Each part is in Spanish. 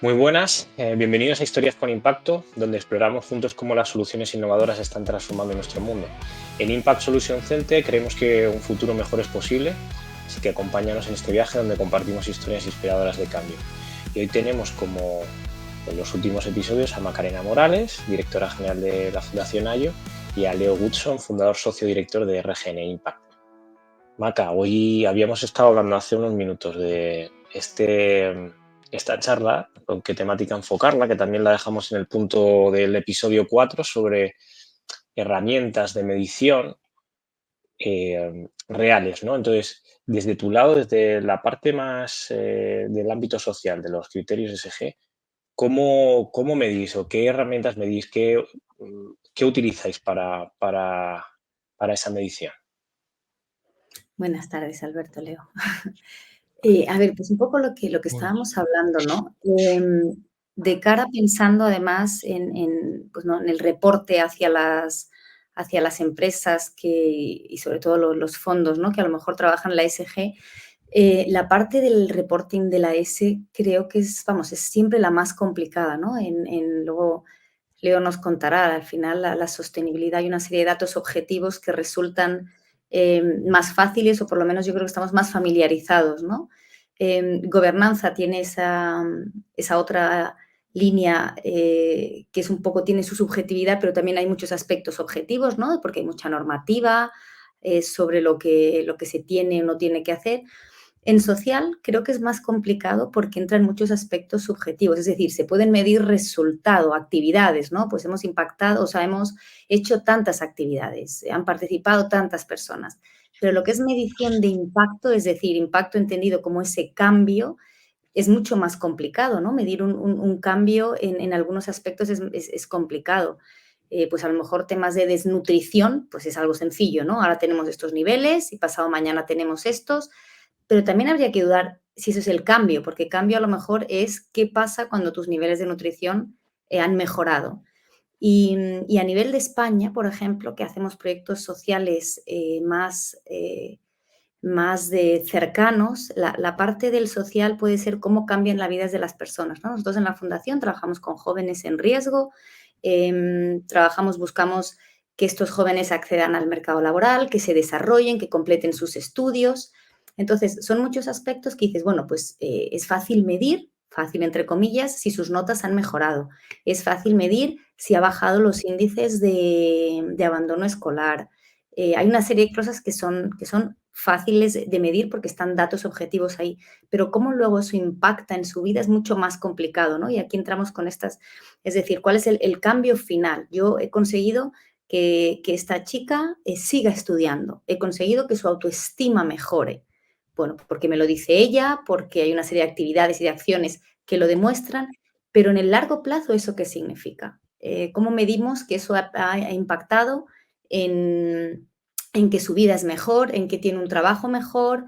Muy buenas, bienvenidos a Historias con Impacto, donde exploramos juntos cómo las soluciones innovadoras están transformando nuestro mundo. En Impact Solution Center creemos que un futuro mejor es posible, así que acompáñanos en este viaje donde compartimos historias inspiradoras de cambio. Y hoy tenemos, como en los últimos episodios, a Macarena Morales, directora general de la Fundación Ayo, y a Leo Goodson, fundador socio director de RGN Impact. Maca, hoy habíamos estado hablando hace unos minutos de esta charla, con qué temática enfocarla, que también la dejamos en el punto del episodio 4 sobre herramientas de medición reales, ¿no? Entonces, desde tu lado, desde la parte más del ámbito social, de los criterios ESG, ¿cómo medís o qué herramientas medís, qué utilizáis para esa medición? Buenas tardes, Alberto, Leo. A ver, pues un poco lo que estábamos hablando, ¿no? De cara pensando además pues, ¿no?, en el reporte hacia las empresas y sobre todo los fondos, ¿no?, que a lo mejor trabajan la ESG, la parte del reporting de la S creo que es siempre la más complicada, ¿no? Luego Leo nos contará, al final la sostenibilidad y una serie de datos objetivos que resultan más fáciles, o por lo menos yo creo que estamos más familiarizados, ¿no? Gobernanza tiene esa otra línea que es un poco, tiene su subjetividad, pero también hay muchos aspectos objetivos, ¿no? Porque hay mucha normativa sobre lo que se tiene o no tiene que hacer. En social creo que es más complicado porque entran muchos aspectos subjetivos, es decir, se pueden medir resultado, actividades, ¿no? Pues hemos impactado, o sea, hemos hecho tantas actividades, han participado tantas personas, pero lo que es medición de impacto, es decir, impacto entendido como ese cambio, es mucho más complicado, ¿no? Medir un cambio en algunos aspectos es complicado. Pues a lo mejor temas de desnutrición, pues es algo sencillo, ¿no? Ahora tenemos estos niveles y pasado mañana tenemos estos, pero también habría que dudar si eso es el cambio, porque cambio a lo mejor es qué pasa cuando tus niveles de nutrición han mejorado. Y a nivel de España, por ejemplo, que hacemos proyectos sociales más de cercanos, la parte del social puede ser cómo cambian las vidas de las personas, ¿no? Nosotros en la fundación trabajamos con jóvenes en riesgo, buscamos que estos jóvenes accedan al mercado laboral, que se desarrollen, que completen sus estudios. Entonces, son muchos aspectos que dices, bueno, pues es fácil medir, fácil entre comillas, si sus notas han mejorado. Es fácil medir si ha bajado los índices de abandono escolar. Hay una serie de cosas que son fáciles de medir porque están datos objetivos ahí, pero cómo luego eso impacta en su vida es mucho más complicado, ¿no? Y aquí entramos con estas, es decir, ¿cuál es el cambio final? Yo he conseguido que esta chica siga estudiando, he conseguido que su autoestima mejore. Bueno, porque me lo dice ella, porque hay una serie de actividades y de acciones que lo demuestran, pero en el largo plazo, ¿eso qué significa? ¿Cómo medimos que eso ha impactado en, en que su vida es mejor, en que tiene un trabajo mejor,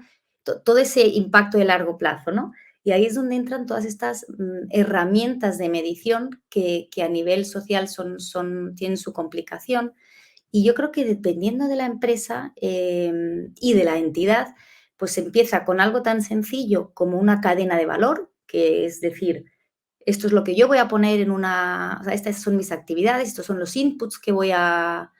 todo ese impacto de largo plazo, ¿no? Y ahí es donde entran todas estas herramientas de medición que a nivel social tienen su complicación. Y yo creo que dependiendo de la empresa y de la entidad, pues se empieza con algo tan sencillo como una cadena de valor, que es decir, esto es lo que yo voy a poner o sea, estas son mis actividades, estos son los inputs que voy a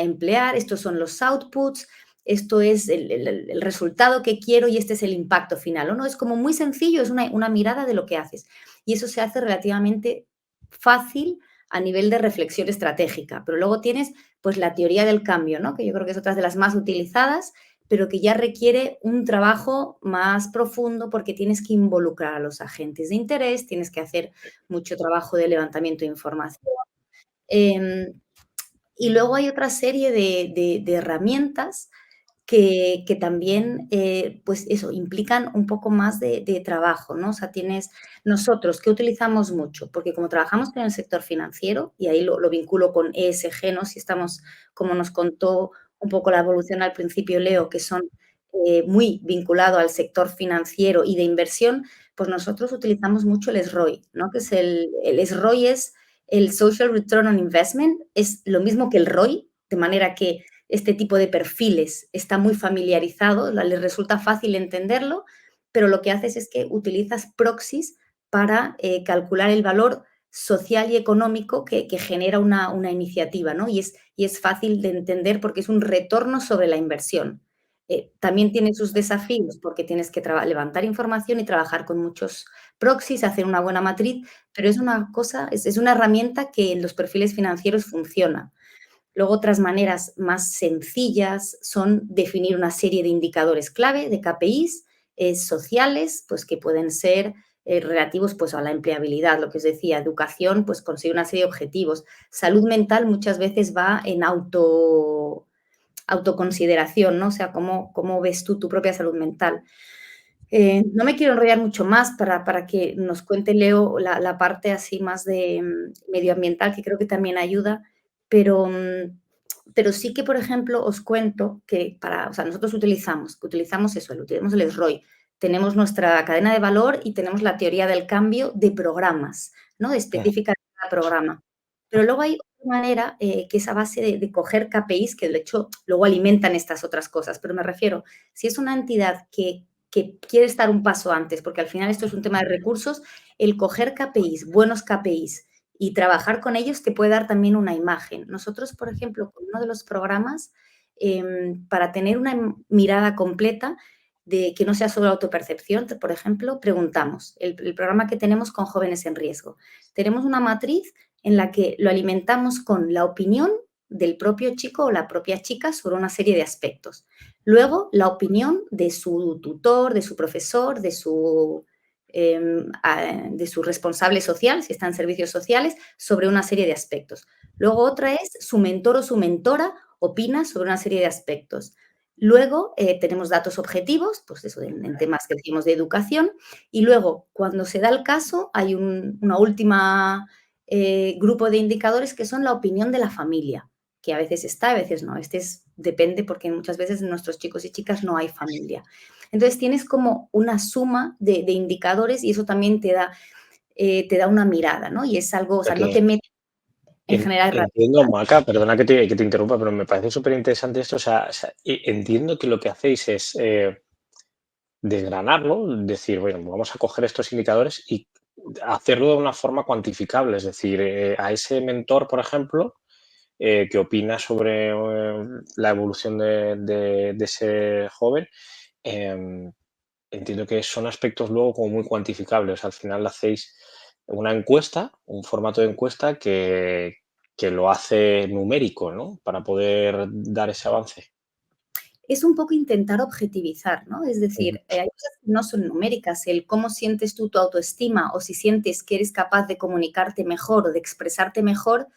emplear, estos son los outputs, esto es el resultado que quiero y este es el impacto final, ¿o no? Es como muy sencillo, es una mirada de lo que haces. Y eso se hace relativamente fácil a nivel de reflexión estratégica. Pero luego tienes, pues, la teoría del cambio, ¿no? Que yo creo que es otra de las más utilizadas, pero que ya requiere un trabajo más profundo porque tienes que involucrar a los agentes de interés, tienes que hacer mucho trabajo de levantamiento de información. Em, y luego hay otra serie de herramientas que también, pues eso, implican un poco más de trabajo, ¿no? O sea, nosotros, ¿qué utilizamos mucho? Porque como trabajamos en el sector financiero, y ahí lo vinculo con ESG, ¿no? Si estamos, como nos contó un poco la evolución al principio Leo, que son muy vinculado al sector financiero y de inversión, pues nosotros utilizamos mucho el SROI, ¿no? Que es el SROI es el Social Return on Investment, es lo mismo que el ROI, de manera que este tipo de perfiles está muy familiarizado, les resulta fácil entenderlo, pero lo que haces es que utilizas proxies para calcular el valor social y económico que genera una iniciativa, ¿no? Y es fácil de entender porque es un retorno sobre la inversión. También tiene sus desafíos porque tienes que levantar información y trabajar con muchos proxies, hacer una buena matriz, pero es una cosa, es una herramienta que en los perfiles financieros funciona. Luego, otras maneras más sencillas son definir una serie de indicadores clave, de KPIs, sociales, pues que pueden ser relativos pues, a la empleabilidad, lo que os decía, educación, pues conseguir una serie de objetivos. Salud mental muchas veces va en autoconsideración, ¿no? O sea, cómo ves tú tu propia salud mental. No me quiero enrollar mucho más para que nos cuente Leo la parte así más de medioambiental, que creo que también ayuda, pero, pero sí que, por ejemplo, os cuento que o sea, nosotros utilizamos eso, utilizamos el SROI, tenemos nuestra cadena de valor y tenemos la teoría del cambio de programas, ¿no? Específica de cada programa. Pero luego hay otra manera que es a base de coger KPIs, que de hecho luego alimentan estas otras cosas, pero me refiero, si es una entidad que quiere estar un paso antes, porque al final esto es un tema de recursos, el coger KPIs, buenos KPIs y trabajar con ellos te puede dar también una imagen. Nosotros, por ejemplo, con uno de los programas, para tener una mirada completa de que no sea solo autopercepción, por ejemplo, preguntamos, el programa que tenemos con jóvenes en riesgo, tenemos una matriz en la que lo alimentamos con la opinión del propio chico o la propia chica sobre una serie de aspectos. Luego, la opinión de su tutor, de su profesor, de su responsable social, si está en servicios sociales, sobre una serie de aspectos. Luego otra es su mentor o su mentora opina sobre una serie de aspectos. Luego tenemos datos objetivos, pues eso en temas que decimos de educación, y luego cuando se da el caso hay una última grupo de indicadores que son la opinión de la familia, que a veces está, a veces no. Depende porque muchas veces en nuestros chicos y chicas no hay familia. Entonces tienes como una suma de indicadores y eso también te da una mirada, ¿no? Y es algo, o sea, no te metes en general. Entiendo, Maca, perdona que te interrumpa, pero me parece súper interesante esto. O sea, entiendo que lo que hacéis es desgranarlo, decir, bueno, vamos a coger estos indicadores y hacerlo de una forma cuantificable. Es decir, a ese mentor, por ejemplo, que opina sobre la evolución de ese joven, entiendo que son aspectos luego como muy cuantificables. Al final hacéis una encuesta, un formato de encuesta que lo hace numérico, ¿no? Para poder dar ese avance. Es un poco intentar objetivizar, ¿no? Es Ujú. decir, hay cosas que no son numéricas, el cómo sientes tú tu autoestima o si sientes que eres capaz de comunicarte mejor o de expresarte mejor,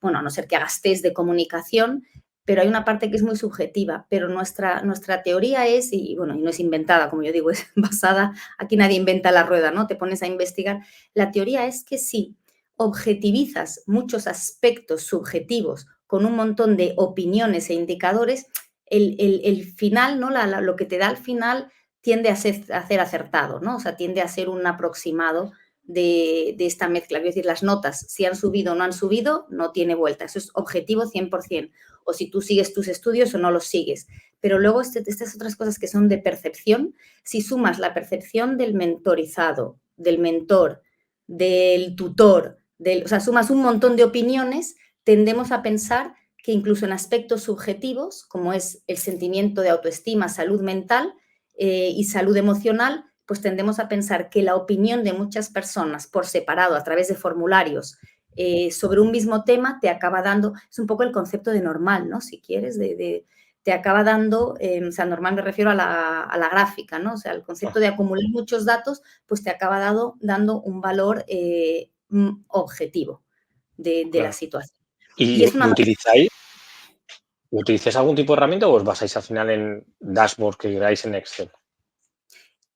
bueno, a no ser que hagas test de comunicación, pero hay una parte que es muy subjetiva, pero nuestra teoría es, y bueno, y no es inventada, como yo digo, es basada, aquí nadie inventa la rueda, ¿no? Te pones a investigar. La teoría es que si objetivizas muchos aspectos subjetivos con un montón de opiniones e indicadores, el final, ¿no? Lo que te da al final tiende a ser acertado, ¿no? O sea, tiende a ser un aproximado de esta mezcla. Es decir, las notas, si han subido o no han subido, no tiene vuelta. Eso es objetivo 100%. O si tú sigues tus estudios o no los sigues. Pero luego estas otras cosas que son de percepción, si sumas la percepción del mentorizado, del mentor, del tutor, o sea, sumas un montón de opiniones, tendemos a pensar que incluso en aspectos subjetivos, como es el sentimiento de autoestima, salud mental y salud emocional, pues tendemos a pensar que la opinión de muchas personas por separado a través de formularios sobre un mismo tema te acaba dando, es un poco el concepto de normal, ¿no? Si quieres, te acaba dando, o sea, normal me refiero a la gráfica, ¿no? O sea, el concepto de acumular muchos datos, pues te acaba dando un valor objetivo de la Claro. situación. ¿Y Y es una utilizáis algún tipo de herramienta o os basáis al final en dashboard que queráis en Excel?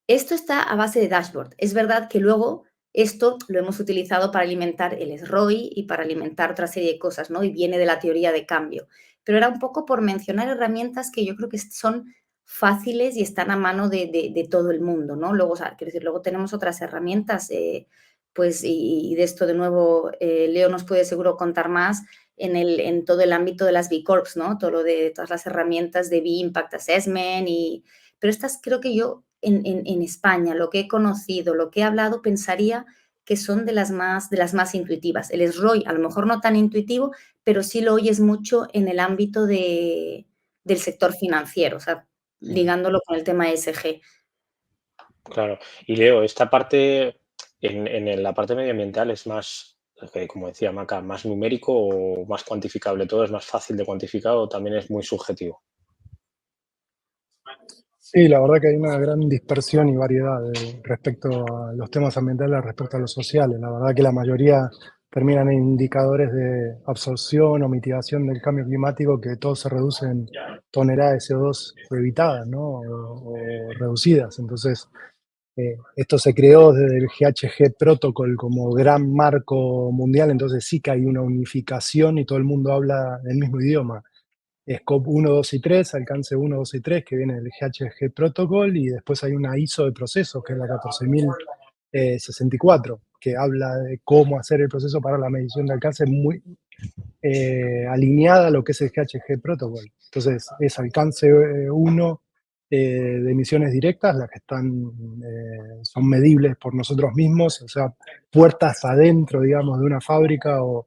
Esto está a base de dashboard. Es verdad que luego esto lo hemos utilizado para alimentar el SROI y para alimentar otra serie de cosas, ¿no? Y viene de la teoría de cambio. Pero era un poco por mencionar herramientas que yo creo que son fáciles y están a mano de todo el mundo, ¿no? Luego, o sea, quiero decir, luego tenemos otras herramientas, pues, y de esto de nuevo, Leo nos puede seguro contar más en todo el ámbito de las B Corps, ¿no? Todo lo de todas las herramientas de B Impact Assessment pero estas creo que yo en España, lo que he conocido, lo que he hablado, pensaría que son de las más intuitivas. El SROI, a lo mejor no tan intuitivo, pero sí lo oyes mucho en el ámbito del sector financiero, o sea, ligándolo con el tema ESG. Claro. Y Leo, esta parte, la parte medioambiental es más, como decía Maca, más numérico o más cuantificable. Todo es más fácil de cuantificar o también es muy subjetivo. Sí, la verdad que hay una gran dispersión y variedad respecto a los temas ambientales, respecto a los sociales. La verdad que la mayoría terminan en indicadores de absorción o mitigación del cambio climático que todos se reducen en toneladas de CO2 evitadas, ¿no? O reducidas. Entonces, esto se creó desde el GHG Protocol como gran marco mundial, entonces sí que hay una unificación y todo el mundo habla el mismo idioma. Scope 1, 2 y 3, alcance 1, 2 y 3, que viene del GHG Protocol, y después hay una ISO de procesos, que es la 14064, que habla de cómo hacer el proceso para la medición de alcance muy alineada a lo que es el GHG Protocol. Entonces, es alcance 1 de emisiones directas, las que son medibles por nosotros mismos, o sea, puertas adentro, digamos, de una fábrica o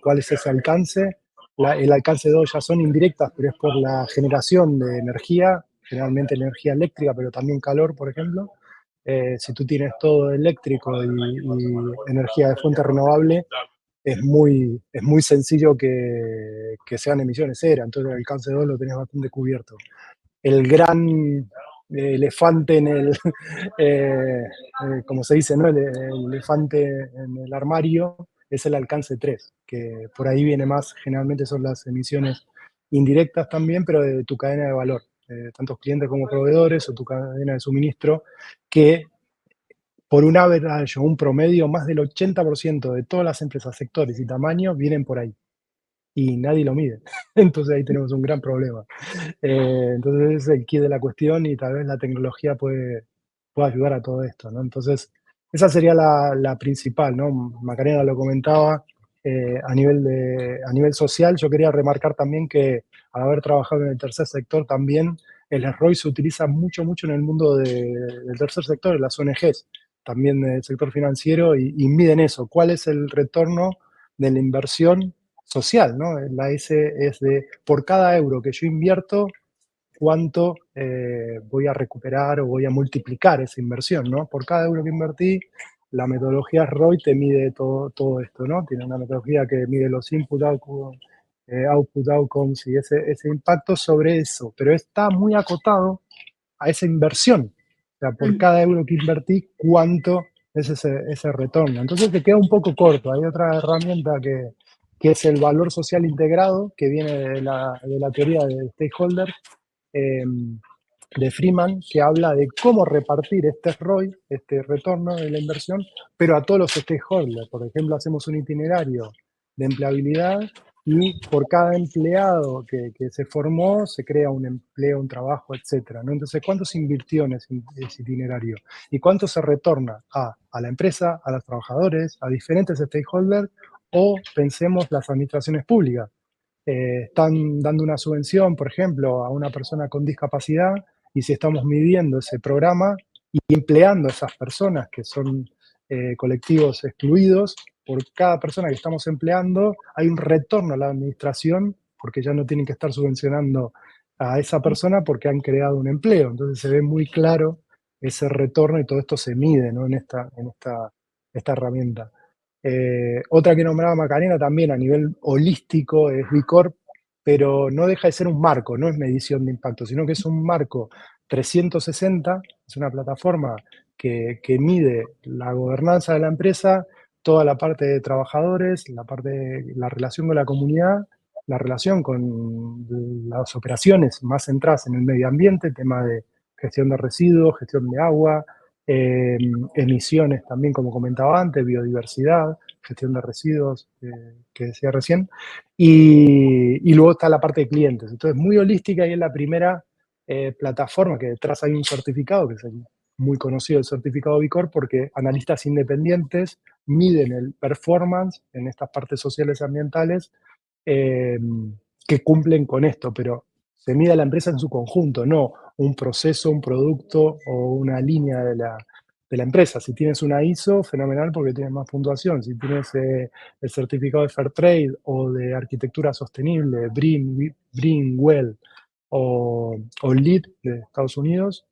cuál es ese alcance. El alcance 2 ya son indirectas, pero es por la generación de energía, generalmente energía eléctrica, pero también calor, por ejemplo. Si tú tienes todo eléctrico y energía de fuente renovable, es muy sencillo que sean emisiones cero, entonces el alcance 2 lo tenés bastante cubierto. El gran elefante en el, como se dice, ¿no? El elefante en el armario es el alcance 3, que por ahí viene más, generalmente son las emisiones indirectas también, pero de tu cadena de valor, tantos clientes como proveedores o tu cadena de suministro, que por un average o un promedio, más del 80% de todas las empresas, sectores y tamaños vienen por ahí. Y nadie lo mide. Entonces ahí tenemos un gran problema. Entonces es el key de la cuestión y tal vez la tecnología puede ayudar a todo esto, ¿no? Entonces, esa sería la principal, ¿no? Macarena lo comentaba, a nivel social, yo quería remarcar también que al haber trabajado en el tercer sector también, el ROI se utiliza mucho, mucho en el mundo del tercer sector, en las ONGs, también del sector financiero, y miden eso, cuál es el retorno de la inversión social, ¿no? La S es de por cada euro que yo invierto, cuánto voy a recuperar o voy a multiplicar esa inversión, ¿no? Por cada euro que invertí, la metodología ROI te mide todo esto, ¿no? Tiene una metodología que mide los input, output, outcomes y ese impacto sobre eso, pero está muy acotado a esa inversión. O sea, por cada euro que invertí, ¿cuánto es ese retorno? Entonces te queda un poco corto. Hay otra herramienta que es el valor social integrado, que viene de la teoría de stakeholder, de Freeman, que habla de cómo repartir este ROI, este retorno de la inversión, pero a todos los stakeholders. Por ejemplo, hacemos un itinerario de empleabilidad y por cada empleado que se formó se crea un empleo, un trabajo, etc., ¿no? Entonces, ¿cuánto se invirtió en ese itinerario? ¿Y cuánto se retorna a la empresa, a los trabajadores, a diferentes stakeholders o pensemos las administraciones públicas? Están dando una subvención, por ejemplo, a una persona con discapacidad, y si estamos midiendo ese programa y empleando a esas personas que son colectivos excluidos, por cada persona que estamos empleando hay un retorno a la administración, porque ya no tienen que estar subvencionando a esa persona porque han creado un empleo. Entonces se ve muy claro ese retorno y todo esto se mide, ¿no? en esta herramienta. Otra que nombraba Macarena también a nivel holístico es B Corp, pero no deja de ser un marco, no es medición de impacto, sino que es un marco 360, es una plataforma que mide la gobernanza de la empresa, toda la parte de trabajadores, la parte de la relación con la comunidad, la relación con las operaciones más centradas en el medio ambiente, tema de gestión de residuos, gestión de agua, emisiones también, como comentaba antes, biodiversidad, gestión de residuos, que decía recién, y luego está la parte de clientes. Entonces, muy holística y es la primera plataforma que detrás hay un certificado, que es el muy conocido, el certificado B Corp, porque analistas independientes miden el performance en estas partes sociales y ambientales que cumplen con esto, pero se mide a la empresa en su conjunto, no un proceso, un producto o una línea de la empresa. Si tienes una ISO, fenomenal porque tienes más puntuación. Si tienes el certificado de Fair Trade o de arquitectura sostenible, BREEAM, WELL o LEED de Estados Unidos,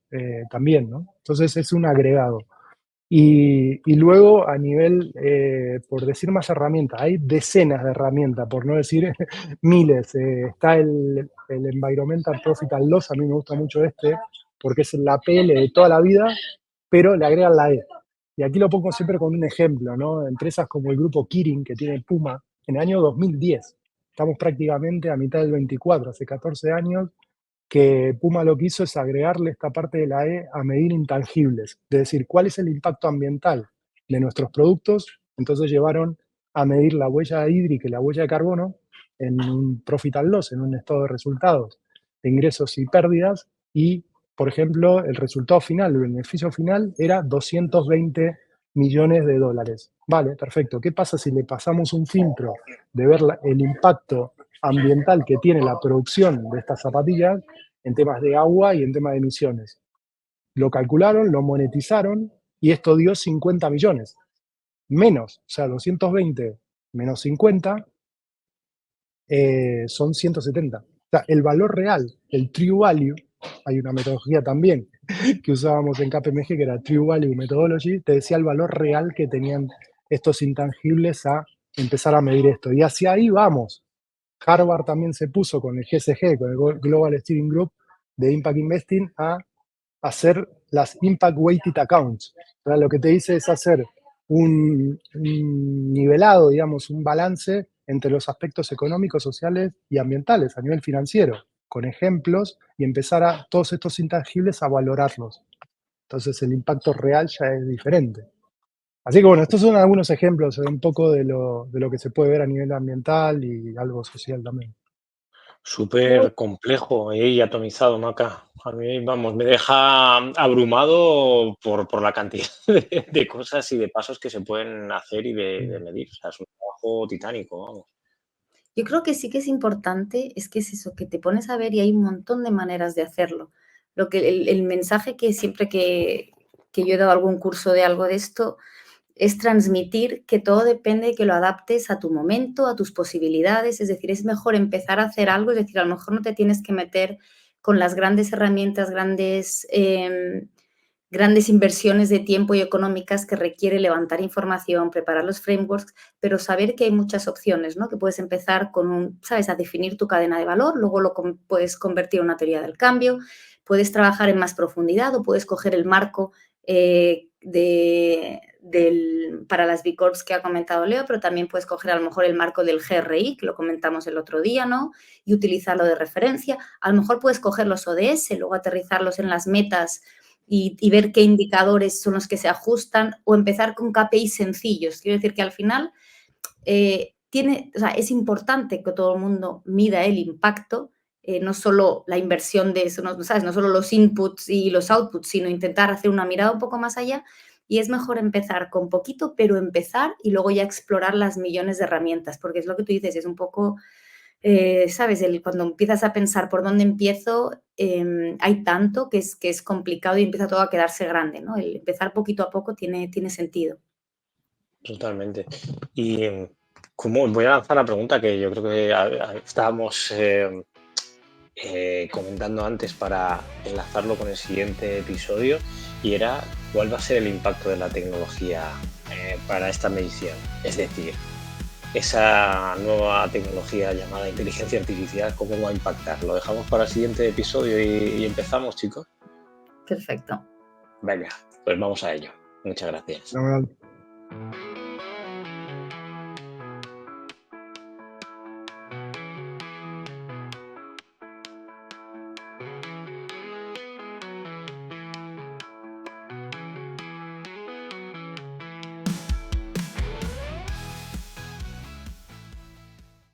también, ¿no? Entonces es un agregado. Y luego a nivel, por decir más herramientas, hay decenas de herramientas, por no decir miles. Está el Environmental Profit and Loss, a mí me gusta mucho porque es la PL de toda la vida, pero le agregan la E. Y aquí lo pongo siempre con un ejemplo, ¿no? Empresas como el grupo Kirin, que tiene Puma, en el año 2010, estamos prácticamente a mitad del 24, hace 14 años, que Puma lo que hizo es agregarle esta parte de la E a medir intangibles, es decir, cuál es el impacto ambiental de nuestros productos. Entonces llevaron a medir la huella hídrica y la huella de carbono en un profit and loss, en un estado de resultados, de ingresos y pérdidas, y, por ejemplo, el resultado final, el beneficio final era 220 millones de dólares. Vale, perfecto. ¿Qué pasa si le pasamos un filtro de ver el impacto ambiental que tiene la producción de estas zapatillas en temas de agua y en temas de emisiones? Lo calcularon, lo monetizaron y esto dio 50 millones. Menos, o sea, 220 menos 50 son 170. O sea, el valor real, el true value, hay una metodología también que usábamos en KPMG que era True Value Methodology, te decía el valor real que tenían estos intangibles a empezar a medir esto. Y hacia ahí vamos. Harvard también se puso con el GSG, con el Global Steering Group de Impact Investing, a hacer las Impact Weighted Accounts. O sea, lo que te dice es hacer un nivelado, digamos, un balance entre los aspectos económicos, sociales y ambientales a nivel financiero, con ejemplos, y empezar a todos estos intangibles a valorarlos. Entonces el impacto real ya es diferente. Así que bueno, estos son algunos ejemplos un poco de lo que se puede ver a nivel ambiental y algo social también. Súper complejo y atomizado, Maca. A mí, vamos, me deja abrumado por la cantidad de cosas y de pasos que se pueden hacer y de medir. O sea, es un trabajo titánico, vamos. Yo creo que sí que es importante, es que es eso, que te pones a ver y hay un montón de maneras de hacerlo. Lo que el mensaje que siempre que yo he dado algún curso de algo de esto es transmitir que todo depende de que lo adaptes a tu momento, a tus posibilidades. Es decir, es mejor empezar a hacer algo, es decir, a lo mejor no te tienes que meter con las grandes herramientas, grandes inversiones de tiempo y económicas que requiere levantar información, preparar los frameworks, pero saber que hay muchas opciones, ¿no? Que puedes empezar con ¿sabes?, a definir tu cadena de valor, luego puedes convertir en una teoría del cambio, puedes trabajar en más profundidad o puedes coger el marco para las B Corps que ha comentado Leo, pero también puedes coger a lo mejor el marco del GRI, que lo comentamos el otro día, ¿no? Y utilizarlo de referencia. A lo mejor puedes coger los ODS, luego aterrizarlos en las metas y ver qué indicadores son los que se ajustan, o empezar con KPIs sencillos. Quiero decir que al final es importante que todo el mundo mida el impacto, no solo la inversión de eso, no solo los inputs y los outputs, sino intentar hacer una mirada un poco más allá. Y es mejor empezar con poquito, pero empezar y luego ya explorar las millones de herramientas, porque es lo que tú dices, es un poco, ¿sabes? Cuando empiezas a pensar por dónde empiezo, hay tanto que es complicado y empieza todo a quedarse grande, ¿no? El empezar poquito a poco tiene sentido. Totalmente. Y voy a lanzar la pregunta que yo creo que estábamos comentando antes para enlazarlo con el siguiente episodio, y era cuál va a ser el impacto de la tecnología para esta medición. Es decir, esa nueva tecnología llamada inteligencia artificial, ¿cómo va a impactar? ¿Lo dejamos para el siguiente episodio y empezamos, chicos? Perfecto. Venga, pues vamos a ello. Muchas gracias. No,